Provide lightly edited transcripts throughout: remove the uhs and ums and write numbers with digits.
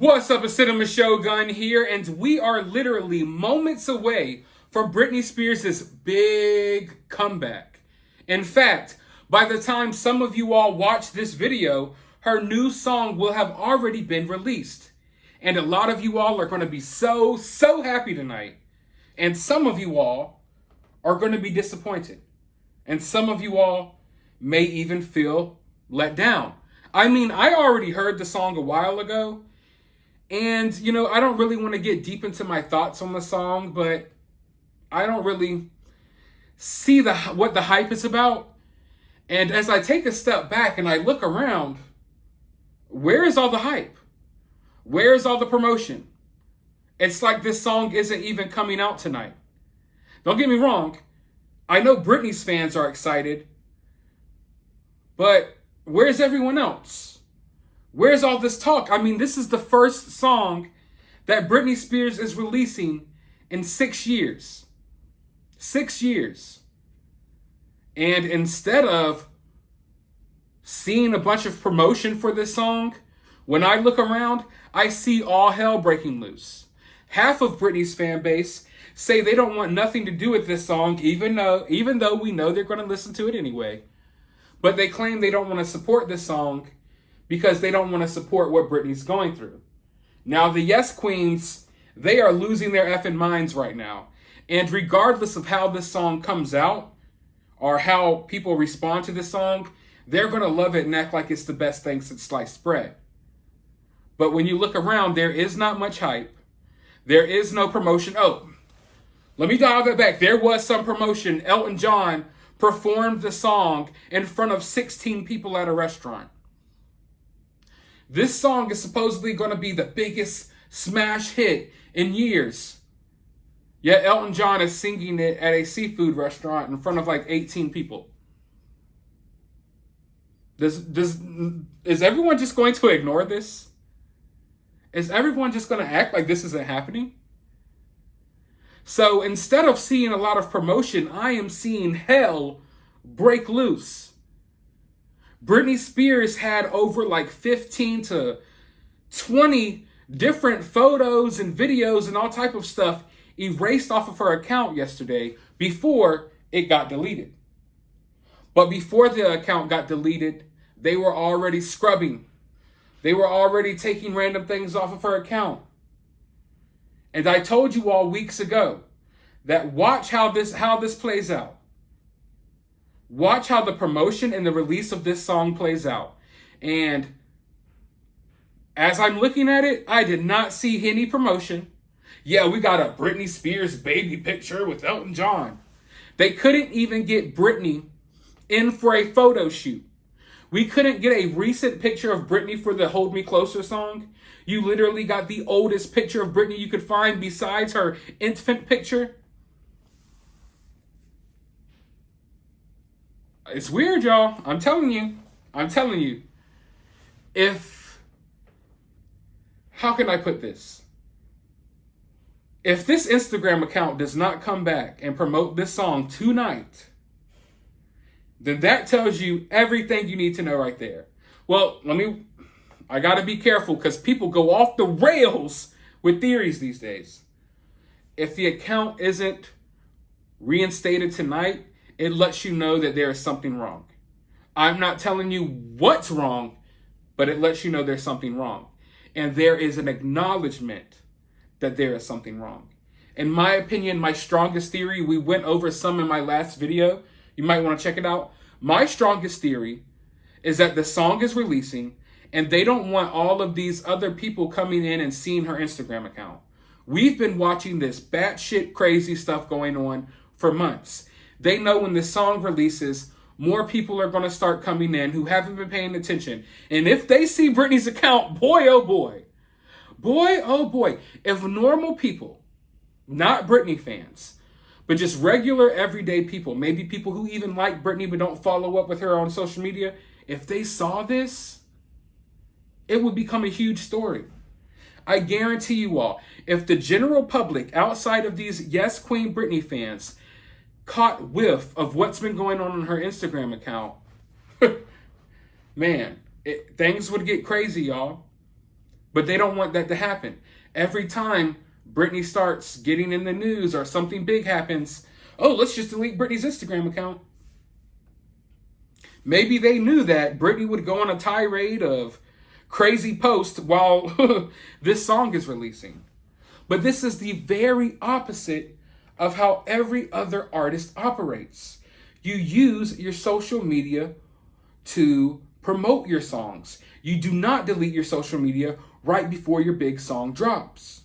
What's up, it's Cinema Shogun here, and we are literally moments away from Britney Spears' big comeback. In fact, by the time some of you all watch this video, her new song will have already been released. And a lot of you all are going to be so happy tonight. And some of you all are going to be disappointed. And some of you all may even feel let down. I mean, I already heard the song a while ago. And, I don't really want to get deep into my thoughts on the song, but I don't really see what the hype is about. And as I take a step back and I look around, where is all the hype? Where is all the promotion? It's like this song isn't even coming out tonight. Don't get me wrong. I know Britney's fans are excited, but where's everyone else? Where's all this talk? I mean, this is the first song that Britney Spears is releasing in 6 years. 6 years. And instead of seeing a bunch of promotion for this song, when I look around, I see all hell breaking loose. Half of Britney's fan base say they don't want nothing to do with this song, even though we know they're going to listen to it anyway. But they claim they don't want to support this song because they don't want to support what Britney's going through. Now, the Yes Queens, they are losing their effing minds right now. And regardless of how this song comes out or how people respond to this song, they're going to love it and act like it's the best thing since sliced bread. But when you look around, there is not much hype. There is no promotion. Oh, let me dial that back. There was some promotion. Elton John performed the song in front of 16 people at a restaurant. This song is supposedly going to be the biggest smash hit in years. Yet Elton John is singing it at a seafood restaurant in front of like 18 people. Is everyone just going to ignore this? Is everyone just going to act like this isn't happening? So instead of seeing a lot of promotion, I am seeing hell break loose. Britney Spears had over like 15 to 20 different photos and videos and all type of stuff erased off of her account yesterday before it got deleted. But before the account got deleted, they were already scrubbing. They were already taking random things off of her account. And I told you all weeks ago that watch how this plays out. Watch how the promotion and the release of this song plays out. And as I'm looking at it, I did not see any promotion. Yeah, we got a Britney Spears baby picture with Elton John. They couldn't even get Britney in for a photo shoot. We couldn't get a recent picture of Britney for the Hold Me Closer song. You literally got the oldest picture of Britney you could find besides her infant picture. It's weird, y'all. I'm telling you. How can I put this? If this Instagram account does not come back and promote this song tonight, then that tells you everything you need to know right there. Well, I gotta be careful because people go off the rails with theories these days. If the account isn't reinstated tonight, it lets you know that there is something wrong. I'm not telling you what's wrong, but it lets you know there's something wrong. And there is an acknowledgement that there is something wrong. In my opinion, my strongest theory, we went over some in my last video. You might want to check it out. My strongest theory is that the song is releasing and they don't want all of these other people coming in and seeing her Instagram account. We've been watching this batshit crazy stuff going on for months. They know when this song releases, more people are going to start coming in who haven't been paying attention. And if they see Britney's account, boy, oh boy, if normal people, not Britney fans, but just regular everyday people, maybe people who even like Britney but don't follow up with her on social media, if they saw this, it would become a huge story. I guarantee you all, if the general public outside of these Yes Queen Britney fans caught whiff of what's been going on her Instagram account, man, things would get crazy, y'all. But they don't want that to happen. Every time Britney starts getting in the news or something big happens, oh, let's just delete Britney's Instagram account. Maybe they knew that Britney would go on a tirade of crazy posts while this song is releasing. But this is the very opposite of how every other artist operates. You use your social media to promote your songs. You do not delete your social media right before your big song drops.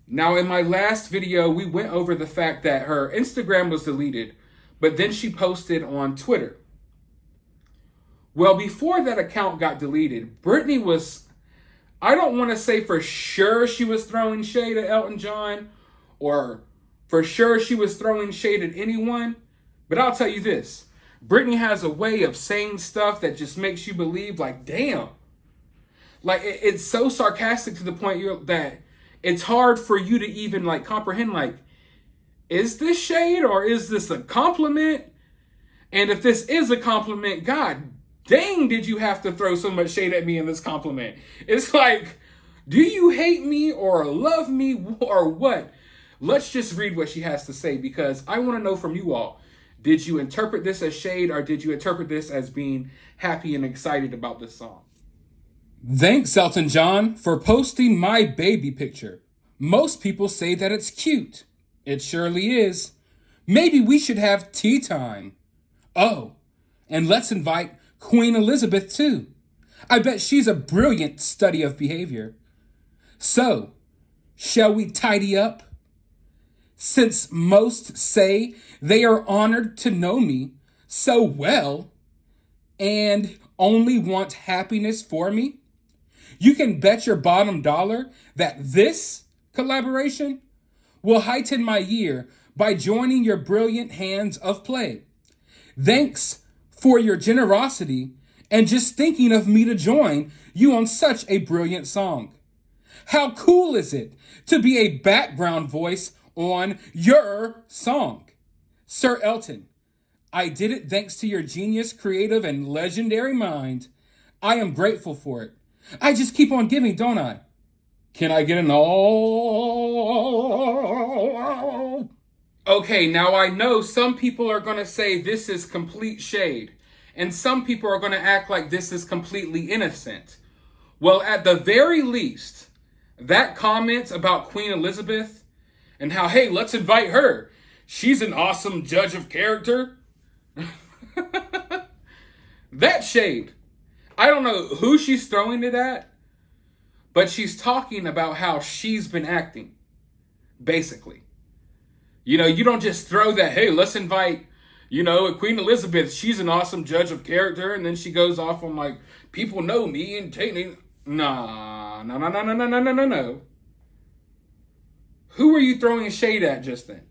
Now, in my last video, we went over the fact that her Instagram was deleted, but then she posted on Twitter. Well, before that account got deleted, Britney was, I don't want to say for sure she was throwing shade at Elton John, or for sure she was throwing shade at anyone, but I'll tell you this. Britney has a way of saying stuff that just makes you believe, like, damn. Like, it's so sarcastic to the point that it's hard for you to even, like, comprehend, like, is this shade or is this a compliment? And if this is a compliment, God dang, did you have to throw so much shade at me in this compliment? It's like, do you hate me or love me or what? Let's just read what she has to say, because I want to know from you all. Did you interpret this as shade, or did you interpret this as being happy and excited about this song? Thanks, Elton John, for posting my baby picture. Most people say that it's cute. It surely is. Maybe we should have tea time. Oh, and let's invite Queen Elizabeth too. I bet she's a brilliant study of behavior. So, shall we tidy up? Since most say they are honored to know me so well and only want happiness for me, you can bet your bottom dollar that this collaboration will heighten my year by joining your brilliant hands of play. Thanks for your generosity and just thinking of me to join you on such a brilliant song. How cool is it to be a background voice on your song? Sir Elton, I did it thanks to your genius, creative, and legendary mind. I am grateful for it. I just keep on giving, don't I? Can I get an all? Okay, now I know some people are going to say this is complete shade, and some people are going to act like this is completely innocent. Well, at the very least, that comment about Queen Elizabeth and how, hey, let's invite her. She's an awesome judge of character. That shade. I don't know who she's throwing it at, but she's talking about how she's been acting, basically. You know, you don't just throw that, hey, let's invite, Queen Elizabeth. She's an awesome judge of character. And then she goes off on, like, people know me and taking. No. Who are you throwing shade at just then?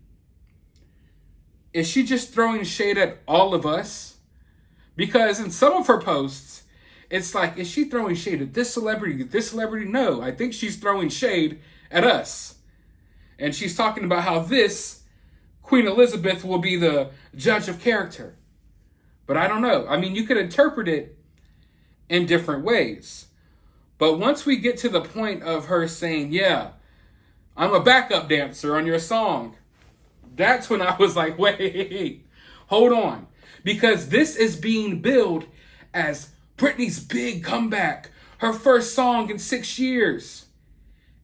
Is she just throwing shade at all of us? Because in some of her posts, it's like, is she throwing shade at this celebrity, this celebrity? No, I think she's throwing shade at us. And she's talking about how this Queen Elizabeth will be the judge of character. But I don't know. I mean, you could interpret it in different ways. But once we get to the point of her saying, yeah, I'm a backup dancer on your song, that's when I was like, wait, hold on. Because this is being billed as Britney's big comeback, her first song in 6 years.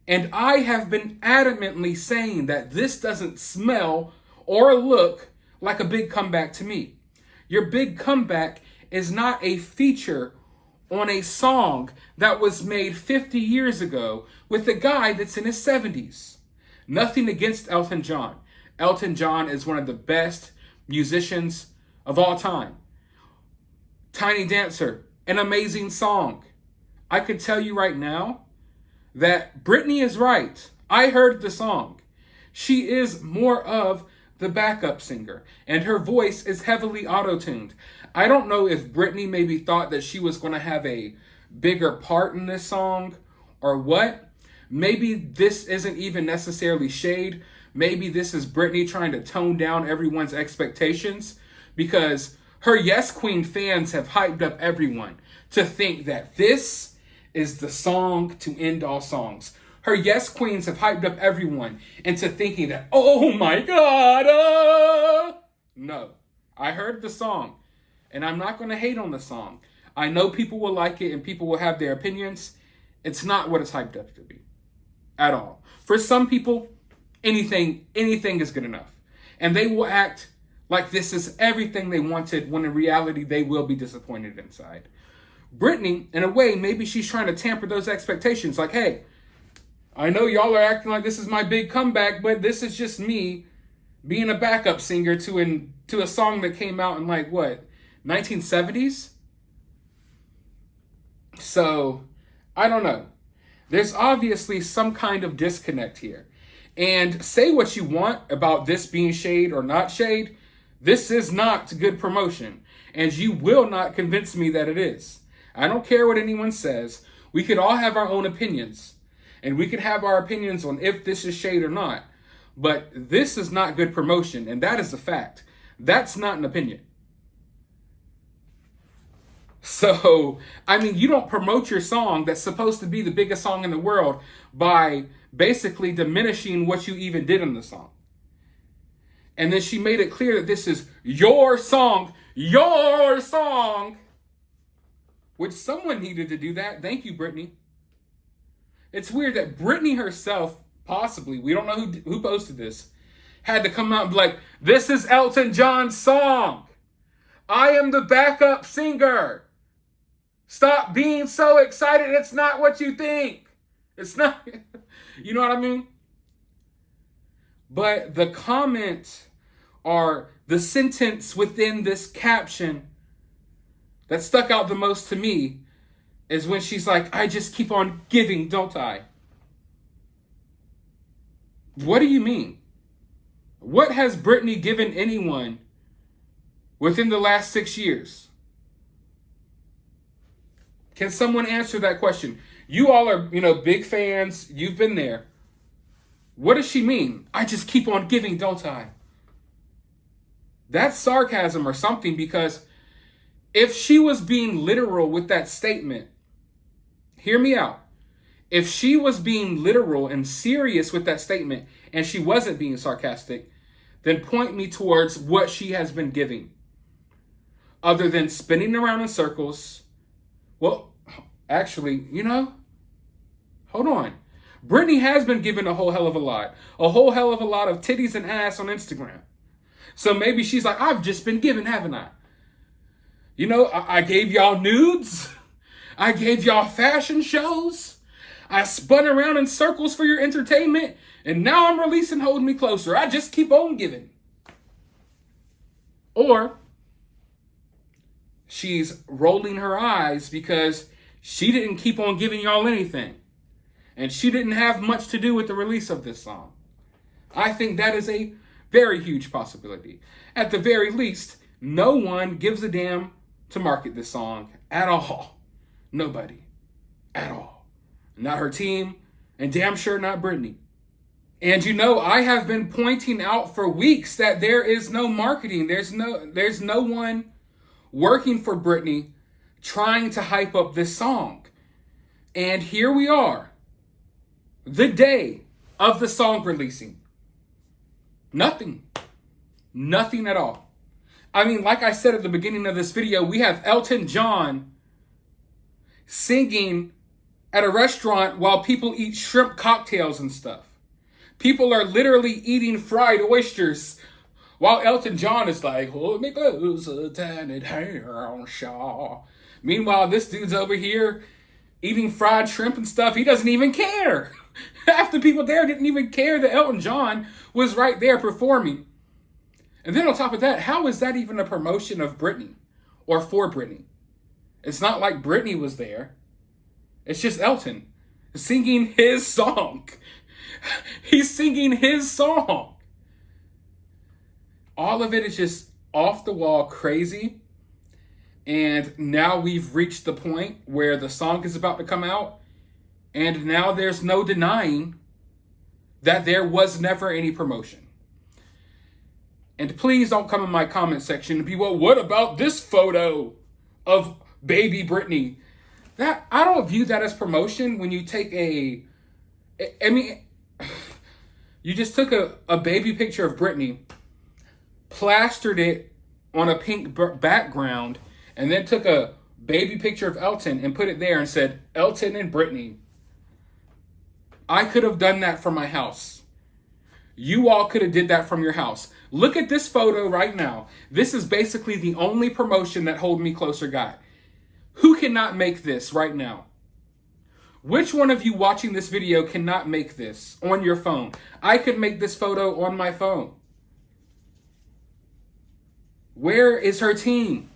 And I have been adamantly saying that this doesn't smell or look like a big comeback to me. Your big comeback is not a feature on a song that was made 50 years ago with a guy that's in his 70s. Nothing against Elton John. Elton John is one of the best musicians of all time. Tiny Dancer, an amazing song. I could tell you right now that Britney is right. I heard the song. She is more of the backup singer, and her voice is heavily auto-tuned. I don't know if Britney maybe thought that she was going to have a bigger part in this song or what. Maybe this isn't even necessarily shade. Maybe this is Britney trying to tone down everyone's expectations, because her Yes Queen fans have hyped up everyone to think that this is the song to end all songs. Her yes queens have hyped up everyone into thinking that, oh my God, no. I heard the song, and I'm not going to hate on the song. I know people will like it and people will have their opinions. It's not what it's hyped up to be at all. For some people, anything is good enough. And they will act like this is everything they wanted when in reality they will be disappointed inside. Britney, in a way, maybe she's trying to tamper those expectations. Like, hey, I know y'all are acting like this is my big comeback, but this is just me being a backup singer to a song that came out in 1970s? So, I don't know. There's obviously some kind of disconnect here. And say what you want about this being shade or not shade, this is not good promotion. And you will not convince me that it is. I don't care what anyone says. We could all have our own opinions. And we could have our opinions on if this is shade or not. But this is not good promotion, and that is a fact. That's not an opinion. So, I mean, you don't promote your song that's supposed to be the biggest song in the world by basically diminishing what you even did in the song. And then she made it clear that this is your song, which someone needed to do that. Thank you, Britney. It's weird that Britney herself, possibly, we don't know who posted this, had to come out and be like, this is Elton John's song. I am the backup singer. Stop being so excited. It's not what you think. It's not, you know what I mean? But the comment or the sentence within this caption that stuck out the most to me is when she's like, I just keep on giving, don't I? What do you mean? What has Britney given anyone within the last 6 years? Can someone answer that question? You all are, big fans. You've been there. What does she mean? I just keep on giving, don't I? That's sarcasm or something, because if she was being literal with that statement, hear me out. If she was being literal and serious with that statement and she wasn't being sarcastic, then point me towards what she has been giving. Other than spinning around in circles. Well, actually, hold on. Britney has been given a whole hell of a lot. A whole hell of a lot of titties and ass on Instagram. So maybe she's like, I've just been given, haven't I? I gave y'all nudes. I gave y'all fashion shows. I spun around in circles for your entertainment. And now I'm releasing Hold Me Closer. I just keep on giving. Or she's rolling her eyes because she didn't keep on giving y'all anything. And she didn't have much to do with the release of this song. I think that is a very huge possibility. At the very least, no one gives a damn to market this song at all. Nobody. At all. Not her team, and damn sure not Britney. And I have been pointing out for weeks that there is no marketing. There's no one working for Britney trying to hype up this song. And here we are, the day of the song releasing. Nothing at all. I mean, like I said at the beginning of this video, we have Elton John singing at a restaurant while people eat shrimp cocktails and stuff. People are literally eating fried oysters while Elton John is like, hold me closer, tiny hair, Shaw. Meanwhile, this dude's over here eating fried shrimp and stuff. He doesn't even care. Half the people there didn't even care that Elton John was right there performing. And then on top of that, how is that even a promotion of Britney or for Britney? It's not like Britney was there. It's just Elton singing his song. He's singing his song. All of it is just off the wall crazy. And now we've reached the point where the song is about to come out. And now there's no denying that there was never any promotion. And please don't come in my comment section and be, well, what about this photo of baby Britney? That I don't view that as promotion when you take I mean, you just took a baby picture of Britney, plastered it on a pink background, and then took a baby picture of Elton and put it there and said, Elton and Britney. I could have done that from my house. You all could have did that from your house. Look at this photo right now. This is basically the only promotion that Hold Me Closer got. Who cannot make this right now? Which one of you watching this video cannot make this on your phone? I could make this photo on my phone. Where is her team?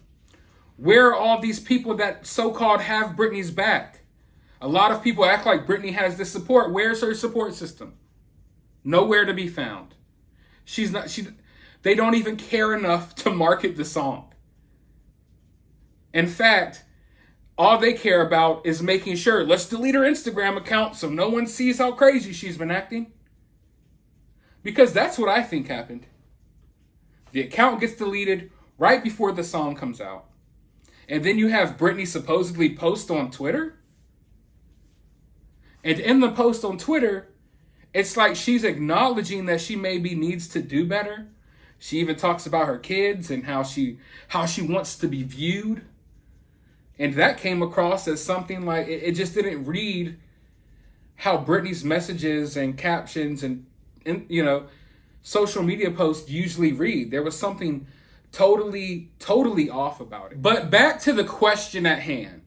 Where are all these people that so-called have Britney's back? A lot of people act like Britney has this support. Where's her support system? Nowhere to be found. They don't even care enough to market the song. In fact, all they care about is making sure, let's delete her Instagram account so no one sees how crazy she's been acting. Because that's what I think happened. The account gets deleted right before the song comes out. And then you have Britney supposedly post on Twitter. And in the post on Twitter, it's like she's acknowledging that she maybe needs to do better. She even talks about her kids and how she wants to be viewed. And that came across as something like, it just didn't read how Britney's messages and captions and social media posts usually read. There was something totally off about it. But back to the question at hand.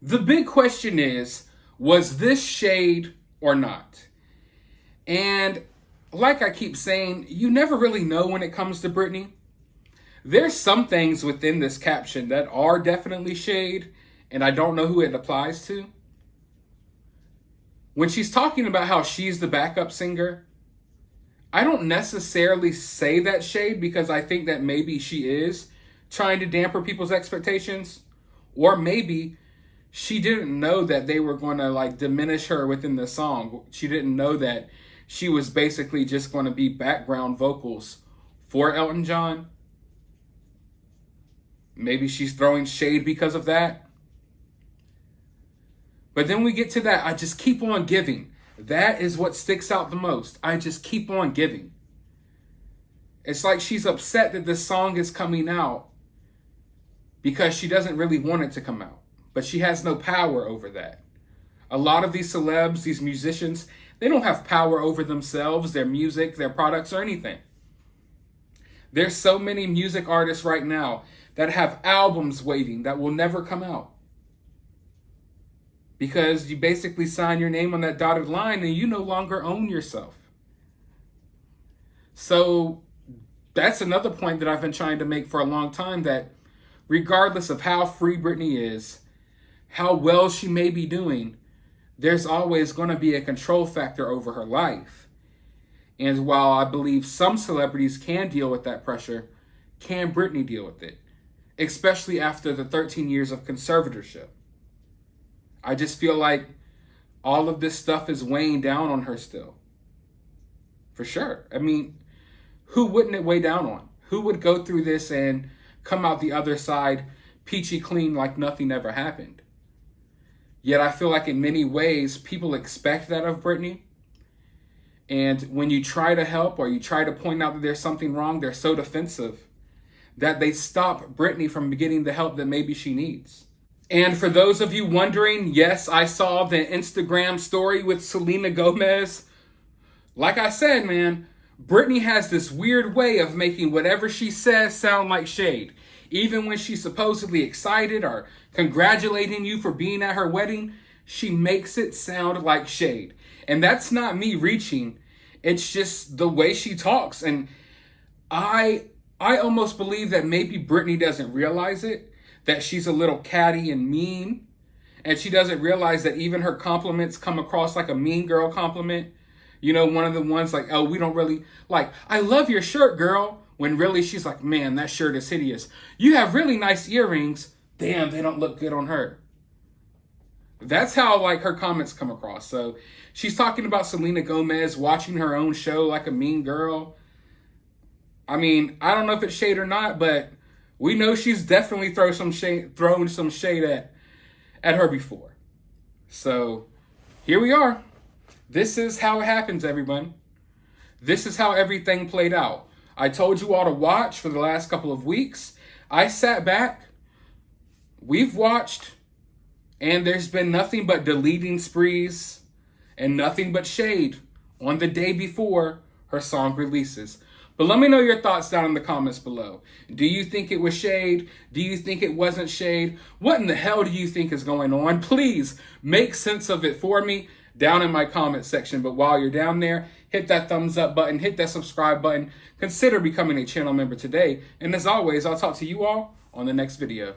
The big question is, was this shade or not? And like I keep saying, you never really know when it comes to Britney. There's some things within this caption that are definitely shade, and I don't know who it applies to. When she's talking about how she's the backup singer, I don't necessarily say that shade because I think that maybe she is trying to damper people's expectations, or maybe she didn't know that they were going to diminish her within the song. She didn't know that she was basically just going to be background vocals for Elton John. Maybe she's throwing shade because of that. But then we get to that, I just keep on giving. That is what sticks out the most. I just keep on giving. It's like she's upset that this song is coming out because she doesn't really want it to come out. But she has no power over that. A lot of these celebs, these musicians, they don't have power over themselves, their music, their products, or anything. There's so many music artists right now that have albums waiting that will never come out. Because you basically sign your name on that dotted line and you no longer own yourself. So that's another point that I've been trying to make for a long time, that regardless of how free Britney is, how well she may be doing, there's always going to be a control factor over her life. And while I believe some celebrities can deal with that pressure, can Britney deal with it? Especially after the 13 years of conservatorship. I just feel like all of this stuff is weighing down on her still. For sure. I mean, who wouldn't it weigh down on? Who would go through this and come out the other side peachy clean like nothing ever happened? Yet I feel like in many ways, people expect that of Britney. And when you try to help or you try to point out that there's something wrong, they're so defensive that they stop Britney from getting the help that maybe she needs. And for those of you wondering, yes, I saw the Instagram story with Selena Gomez. Like I said, man, Britney has this weird way of making whatever she says sound like shade. Even when she's supposedly excited or congratulating you for being at her wedding, she makes it sound like shade. And that's not me reaching. It's just the way she talks. And I almost believe that maybe Britney doesn't realize it, that she's a little catty and mean. And she doesn't realize that even her compliments come across like a mean girl compliment. You know, one of the ones like, oh, we don't really, like, I love your shirt, girl. When really she's like, man, that shirt is hideous. You have really nice earrings. Damn, they don't look good on her. That's how her comments come across. So she's talking about Selena Gomez watching her own show like a mean girl. I mean, I don't know if it's shade or not, but we know she's definitely throwing some shade at her before. So here we are. This is how it happens, everyone. This is how everything played out. I told you all to watch for the last couple of weeks. I sat back. We've watched, and there's been nothing but deleting sprees and nothing but shade on the day before her song releases. But let me know your thoughts down in the comments below. Do you think it was shade? Do you think it wasn't shade? What in the hell do you think is going on? Please make sense of it for me down in my comment section. But while you're down there, hit that thumbs up button, hit that subscribe button. Consider becoming a channel member today. And as always, I'll talk to you all on the next video.